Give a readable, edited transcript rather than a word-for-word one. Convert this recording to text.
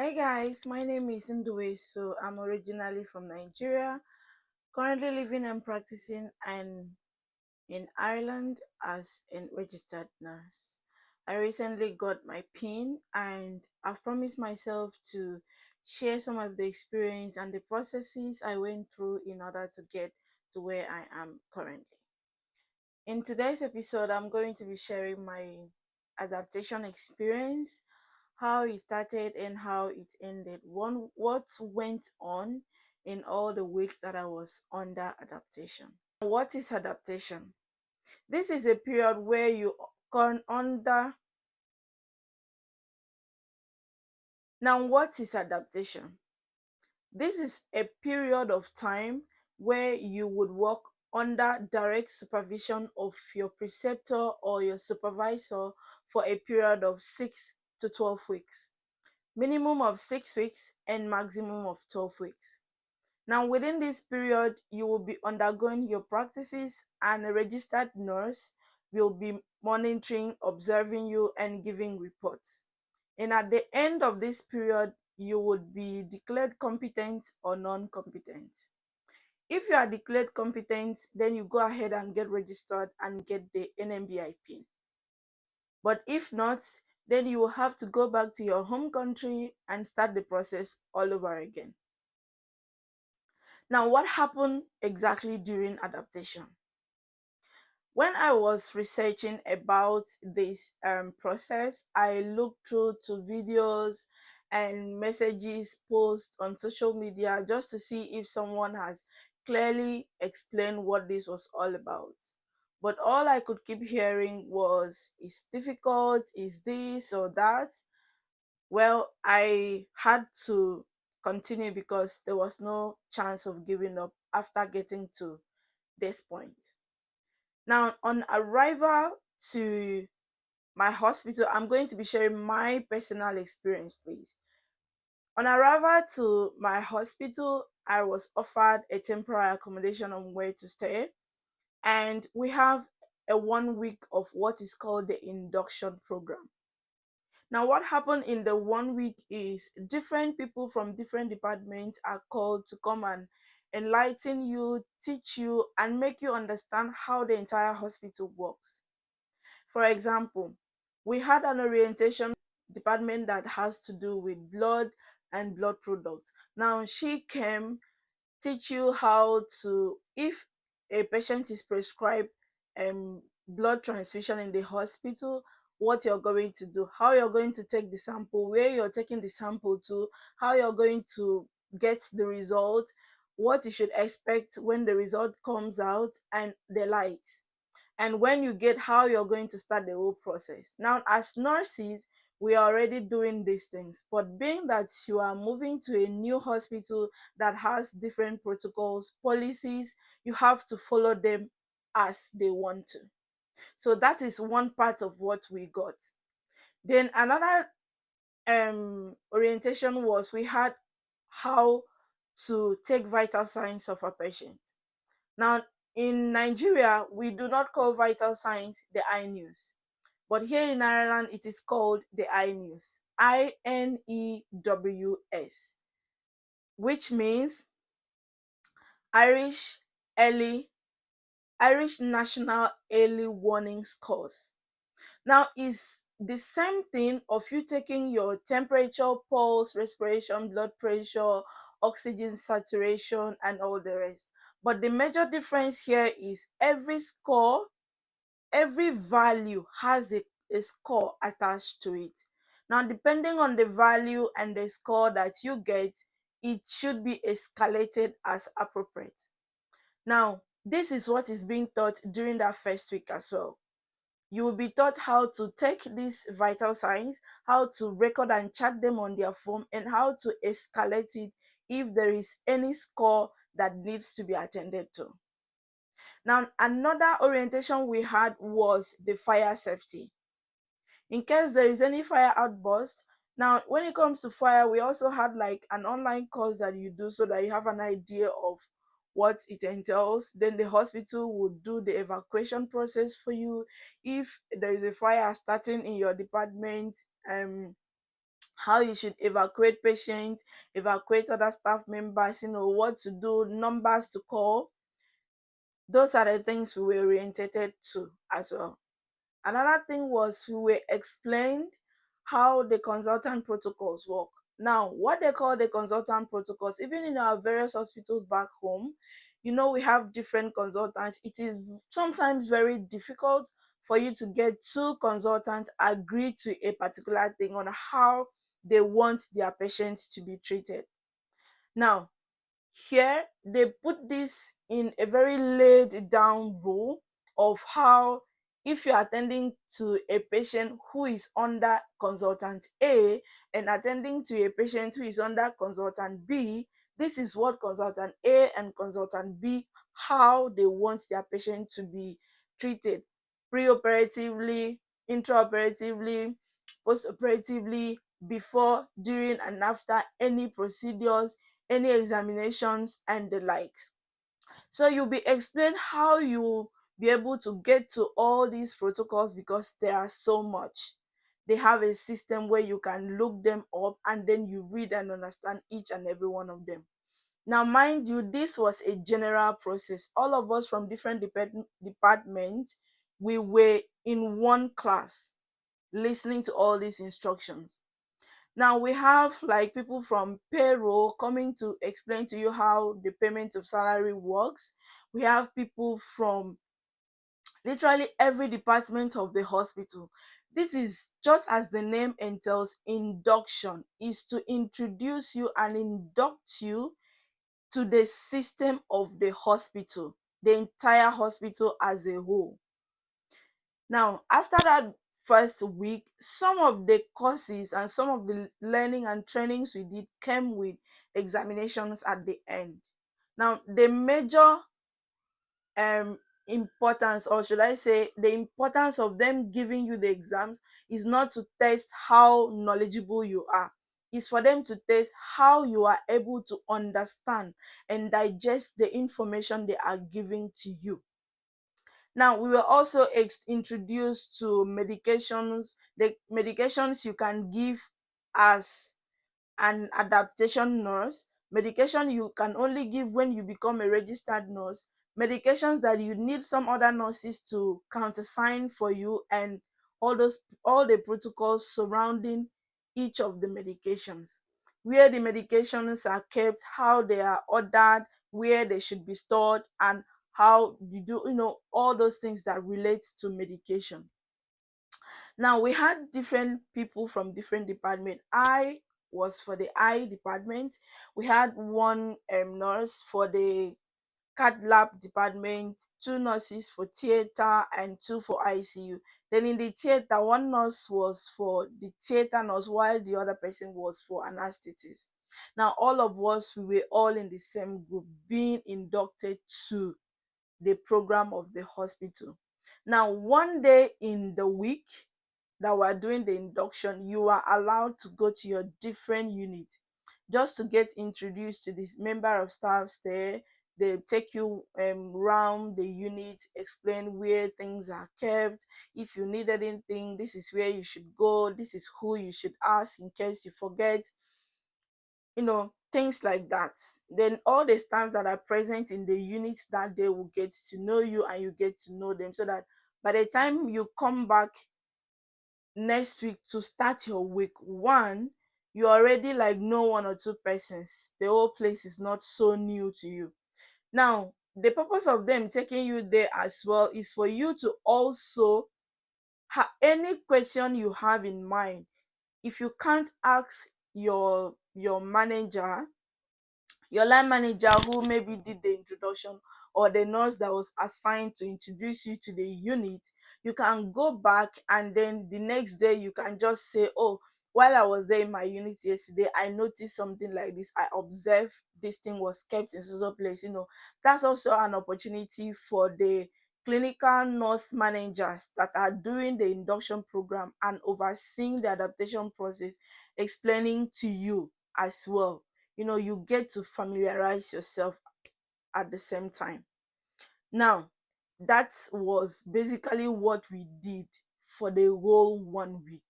Hi guys, my name is Ndue. So I'm originally from Nigeria, currently living and practicing in Ireland as a registered nurse. I recently got my PIN and I've promised myself to share some of the experience and the processes I went through in order to get to where I am currently. In today's episode, I'm going to be sharing my adaptation experience, how it started and how it ended, what went on in all the weeks that I was under adaptation. What is adaptation? This is a period where you come under. Now, what is adaptation? This is a period of time where you would work under direct supervision of your preceptor or your supervisor for a period of 6 to 12 weeks, minimum of 6 weeks and maximum of 12 weeks. Now, within this period, you will be undergoing your practices, and a registered nurse will be monitoring, observing you, and giving reports. And at the end of this period, you would be declared competent or non-competent. If you are declared competent, then you go ahead and get registered and get the NMBI PIN. But if not, then you will have to go back to your home country and start the process all over again. Now, what happened exactly during adaptation? When I was researching about this process, I looked through to videos and messages, posts on social media just to see if someone has clearly explained what this was all about. But all I could keep hearing was, it's difficult, is this or that. Well, I had to continue because there was no chance of giving up after getting to this point. Now, on arrival to my hospital, I'm going to be sharing my personal experience, please. On arrival to my hospital, I was offered a temporary accommodation on where to stay, and we have a 1 week of what is called the induction program. Now, what happened in the 1 week is different people from different departments are called to come and enlighten you, teach you, and make you understand how the entire hospital works. For example, we had an orientation department that has to do with blood and blood products. Now, she came teach you how to, if a patient is prescribed blood transfusion in the hospital, what you're going to do, how you're going to take the sample, where you're taking the sample to, how you're going to get the result, what you should expect when the result comes out, and the likes. And when you get, how you're going to start the whole process. Now, as nurses, we are already doing these things, but being that you are moving to a new hospital that has different protocols, policies, you have to follow them as they want to. So that is one part of what we got. Then another orientation was, we had how to take vital signs of a patient. Now, in Nigeria, we do not call vital signs the iNews, but here in Ireland, it is called the iNews, INEWS, which means Irish Early Irish National Early Warning Scores. Now, it's the same thing of you taking your temperature, pulse, respiration, blood pressure, oxygen saturation, and all the rest. But the major difference here is every score, every value has a score attached to it. Now, depending on the value and the score that you get, it should be escalated as appropriate. Now, this is what is being taught during that first week as well. You will be taught how to take these vital signs, how to record and chart them on their phone, and how to escalate it if there is any score that needs to be attended to. Now, another orientation we had was the fire safety. In case there is any fire outburst, now when it comes to fire, we also had like an online course that you do so that you have an idea of what it entails. Then the hospital would do the evacuation process for you. If there is a fire starting in your department, how you should evacuate patients, evacuate other staff members, what to do, numbers to call. Those are the things we were orientated to as well. Another thing was we were explained how the consultant protocols work. Now, what they call the consultant protocols, even in our various hospitals back home, we have different consultants. It is sometimes very difficult for you to get two consultants agree to a particular thing on how they want their patients to be treated. Now, here they put this in a very laid down rule of how, if you're attending to a patient who is under consultant A and attending to a patient who is under consultant B, this is what consultant A and consultant B, how they want their patient to be treated preoperatively, intraoperatively, postoperatively, before, during, and after any procedures, any examinations, and the likes. So you'll be explained how you be able to get to all these protocols because there are so much. They have a system where you can look them up and then you read and understand each and every one of them. Now, mind you, this was a general process. All of us from different departments, we were in one class listening to all these instructions. Now we have like people from payroll coming to explain to you how the payment of salary works. We have people from literally every department of the hospital. This is just as the name entails, induction is to introduce you and induct you to the system of the hospital, the entire hospital as a whole. Now, after that first week, some of the courses and some of the learning and trainings we did came with examinations at the end. Now, the major importance, or should I say, the importance of them giving you the exams is not to test how knowledgeable you are. It's for them to test how you are able to understand and digest the information they are giving to you. Now, we were also introduced to medications, the medications you can give as an adaptation nurse, medication you can only give when you become a registered nurse, medications that you need some other nurses to countersign for you, and all the protocols surrounding each of the medications, where the medications are kept, how they are ordered, where they should be stored, and how you do, all those things that relate to medication. Now we had different people from different department. I was for the eye department. We had one nurse for the cath lab department, two nurses for theater, and two for ICU. Then in the theater, one nurse was for the theater nurse while the other person was for anesthetist. Now all of us, we were all in the same group being inducted to the program of the hospital. Now, one day in the week that we're doing the induction, you are allowed to go to your different unit just to get introduced to this member of staffs there. They take you around the unit, explain where things are kept. If you need anything, this is where you should go. This is who you should ask in case you forget, things like that. Then all the staffs that are present in the unit that day will get to know you and you get to know them, so that by the time you come back next week to start your week one, you already like know one or two persons. The whole place is not so new to you. Now, the purpose of them taking you there as well is for you to also any question you have in mind. If you can't ask your manager, your line manager who maybe did the introduction, or the nurse that was assigned to introduce you to the unit, you can go back and then the next day you can just say, oh, while I was there in my unit yesterday, I noticed something like this. I observed this thing was kept in so place. That's also an opportunity for the clinical nurse managers that are doing the induction program and overseeing the adaptation process, explaining to you as well. You get to familiarize yourself at the same time. Now, that was basically what we did for the whole 1 week.